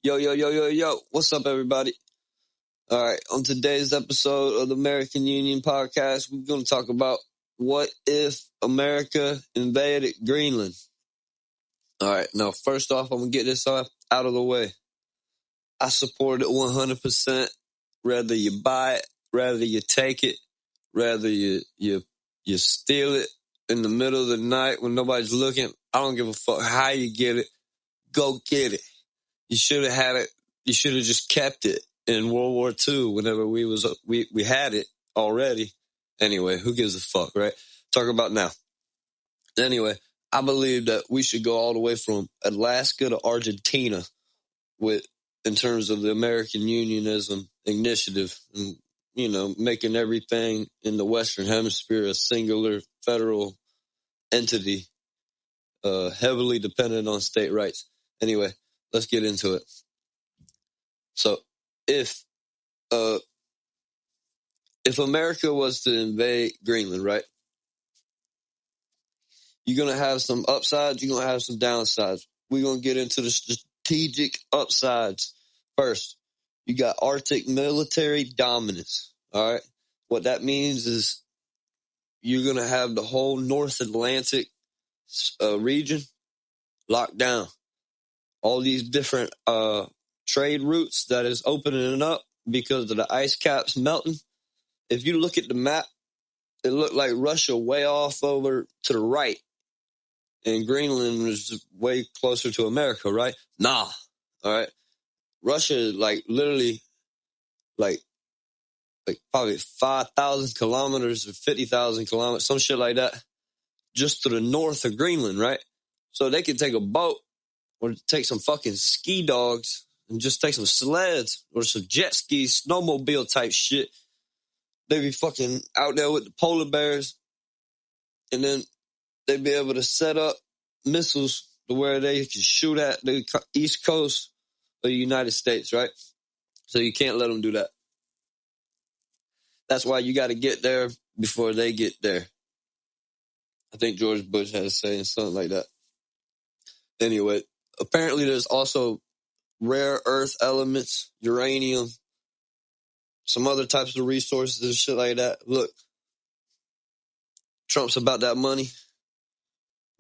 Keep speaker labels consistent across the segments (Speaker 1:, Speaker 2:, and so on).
Speaker 1: Yo, yo, yo, yo, yo. What's up, everybody? All right. On today's episode of the American Union podcast, we're going to talk about what if America invaded Greenland. All right. Now, first off, I'm going to get this out of the way. I support it 100%. Whether you buy it, whether you take it, whether you steal it in the middle of the night when nobody's looking. I don't give a fuck how you get it. Go get it. You should have had it. You should have just kept it in World War II whenever we had it already. Anyway, who gives a fuck, right? Talk about now. Anyway, I believe that we should go all the way from Alaska to Argentina in terms of the American Unionism initiative and, making everything in the Western Hemisphere a singular federal entity, heavily dependent on state rights. Anyway, let's get into it. So if America was to invade Greenland, right, you're going to have some upsides, you're going to have some downsides. We're going to get into the strategic upsides first. You got Arctic military dominance, all right? What that means is you're going to have the whole North Atlantic region locked down. All these different trade routes that is opening up because of the ice caps melting. If you look at the map, it looked like Russia way off over to the right, and Greenland was way closer to America, right? Nah, all right. Russia is literally like probably 5,000 kilometers or 50,000 kilometers, some shit like that, just to the north of Greenland, right? So they could take a boat or take some fucking ski dogs and just take some sleds or some jet skis, snowmobile type shit. They'd be fucking out there with the polar bears, and then they'd be able to set up missiles to where they could shoot at the east coast of the United States, right? So you can't let them do that. That's why you got to get there before they get there. I think George Bush had a saying, something like that. Anyway, apparently there's also rare earth elements, uranium, some other types of resources and shit like that. Look, Trump's about that money.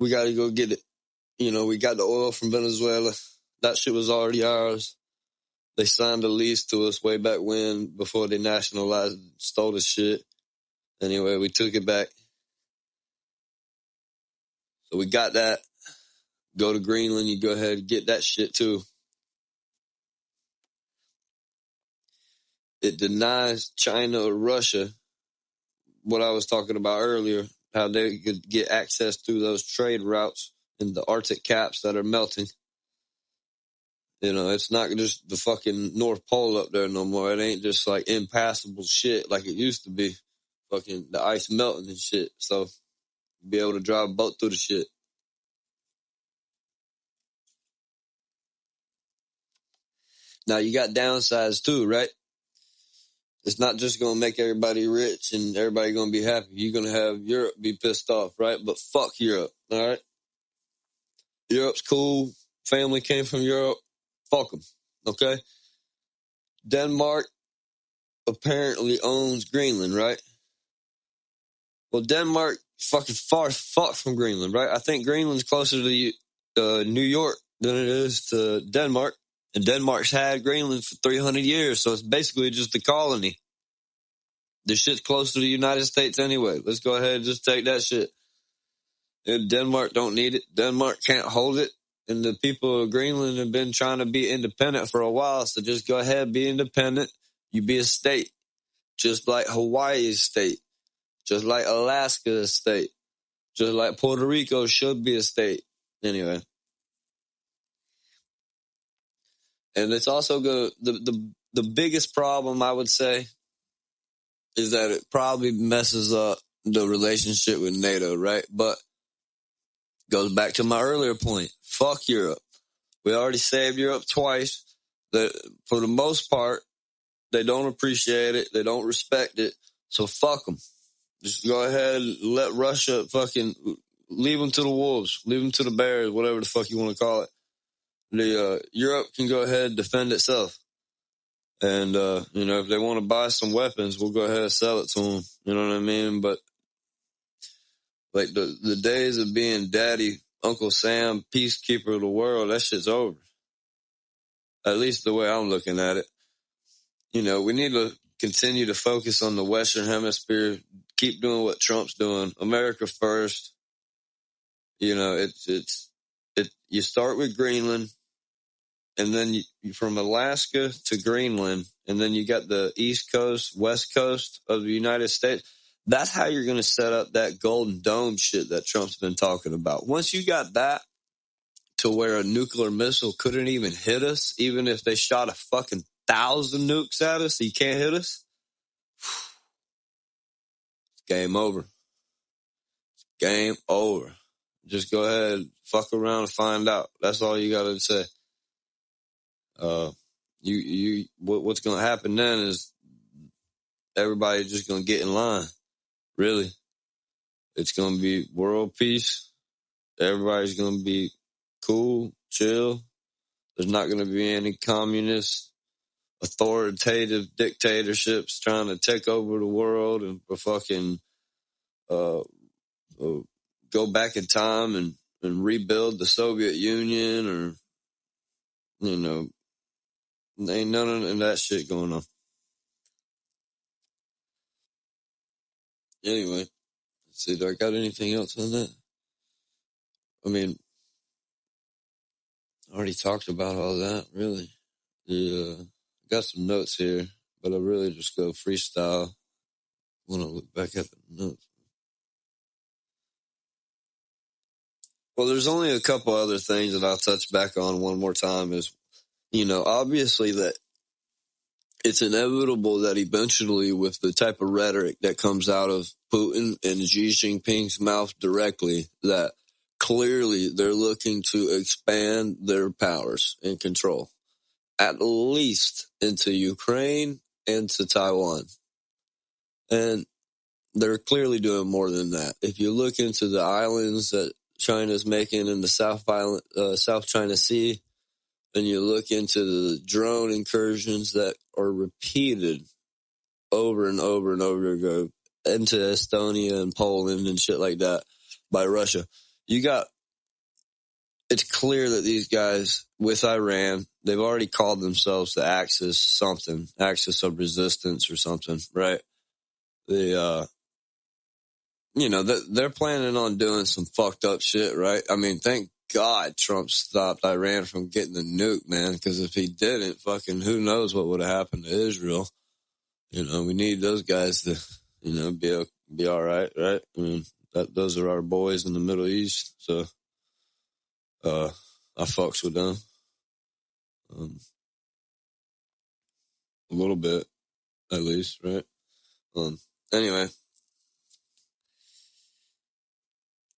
Speaker 1: We got to go get it. We got the oil from Venezuela. That shit was already ours. They signed a lease to us way back when, before they nationalized, stole the shit. Anyway, we took it back. So we got that. Go to Greenland, you go ahead and get that shit too. It denies China or Russia what I was talking about earlier, how they could get access through those trade routes in the Arctic caps that are melting. It's not just the fucking North Pole up there no more. It ain't just like impassable shit like it used to be. Fucking the ice melting and shit. So, be able to drive a boat through the shit. Now, you got downsides too, right? It's not just going to make everybody rich and everybody going to be happy. You're going to have Europe be pissed off, right? But fuck Europe, all right? Europe's cool. Family came from Europe. Fuck them, okay? Denmark apparently owns Greenland, right? Well, Denmark fucking far fuck from Greenland, right? I think Greenland's closer to New York than it is to Denmark. And Denmark's had Greenland for 300 years, so it's basically just a colony. The shit's close to the United States anyway. Let's go ahead and just take that shit. And Denmark don't need it. Denmark can't hold it. And the people of Greenland have been trying to be independent for a while, so just go ahead, be independent. You be a state, just like Hawaii is state, just like Alaska is state, just like Puerto Rico should be a state. Anyway. And it's also the biggest problem, I would say, is that it probably messes up the relationship with NATO, right? But goes back to my earlier point. Fuck Europe. We already saved Europe twice. For the most part, they don't appreciate it. They don't respect it. So fuck them. Just go ahead and let Russia fucking leave them to the wolves. Leave them to the bears, whatever the fuck you want to call it. Europe can go ahead and defend itself. And, if they want to buy some weapons, we'll go ahead and sell it to them. You know what I mean? But, like, the days of being daddy, Uncle Sam, peacekeeper of the world, that shit's over. At least the way I'm looking at it. We need to continue to focus on the Western Hemisphere, keep doing what Trump's doing. America first. You start with Greenland, and then you from Alaska to Greenland, and then you got the East Coast, West Coast of the United States. That's how you're going to set up that Golden Dome shit that Trump's been talking about. Once you got that to where a nuclear missile couldn't even hit us, even if they shot 1,000 nukes at us, you can't hit us. Game over. Game over. Just go ahead, fuck around and find out. That's all you got to say. What's going to happen then is everybody just going to get in line. Really. It's going to be world peace. Everybody's going to be cool, chill. There's not going to be any communist, authoritative dictatorships trying to take over the world and fucking go back in time and rebuild the Soviet Union, or, ain't none of that shit going on. Anyway, let's see, do I got anything else on that? I mean, I already talked about all that, really. Got some notes here, but I really just go freestyle. I want to look back at the notes. Well, there's only a couple other things that I'll touch back on one more time is, obviously that it's inevitable that eventually with the type of rhetoric that comes out of Putin and Xi Jinping's mouth directly, that clearly they're looking to expand their powers and control, at least into Ukraine and to Taiwan. And they're clearly doing more than that. If you look into the islands that China's making in the South China Sea, and you look into the drone incursions that are repeated over and over and over again into Estonia and Poland and shit like that by Russia, it's clear that these guys with Iran, they've already called themselves the Axis of resistance or something, right? They're planning on doing some fucked up shit, right? I mean, thank God Trump stopped Iran from getting the nuke, man, because if he didn't, fucking who knows what would have happened to Israel. We need those guys to, be all right, right? I mean, those are our boys in the Middle East, so I fucks with them. A little bit, at least, right? Anyway.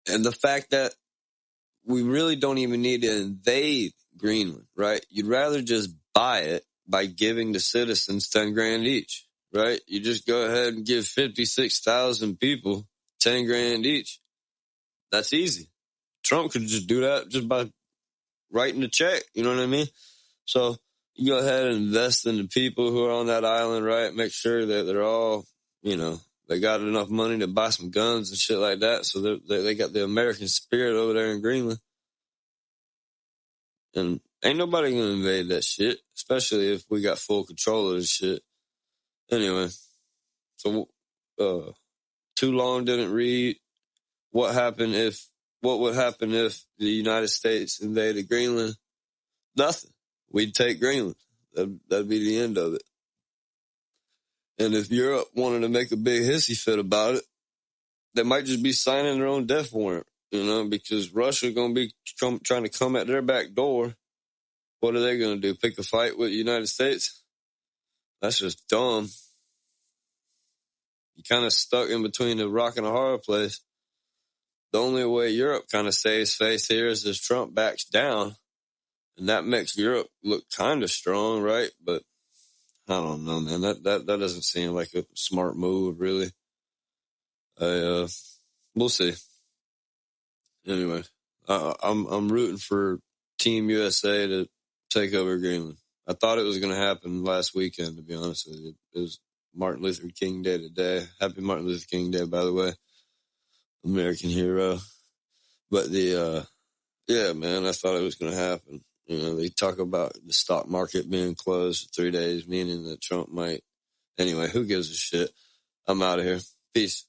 Speaker 1: And the fact that we really don't even need to invade Greenland, right? You'd rather just buy it by giving the citizens 10 grand each, right? You just go ahead and give 56,000 people 10 grand each. That's easy. Trump could just do that just by writing a check. You know what I mean? So you go ahead and invest in the people who are on that island, right? Make sure that they're all, they got enough money to buy some guns and shit like that. So they got the American spirit over there in Greenland. And ain't nobody going to invade that shit, especially if we got full control of this shit. Anyway, so too long didn't read. What would happen if the United States invaded Greenland? Nothing. We'd take Greenland. That'd be the end of it. And if Europe wanted to make a big hissy fit about it, they might just be signing their own death warrant, because Russia's going to be trying to come at their back door. What are they going to do? Pick a fight with the United States? That's just dumb. You kind of stuck in between a rock and a hard place. The only way Europe kind of saves face here is if Trump backs down. And that makes Europe look kind of strong, right? But I don't know, man. That doesn't seem like a smart move, really. We'll see. Anyway, I'm rooting for Team USA to take over Greenland. I thought it was going to happen last weekend, to be honest with you. It was Martin Luther King Day today. Happy Martin Luther King Day, by the way. American hero. But yeah, man, I thought it was going to happen. You know, they talk about the stock market being closed for 3 days, meaning that Trump might. Anyway, who gives a shit? I'm out of here. Peace.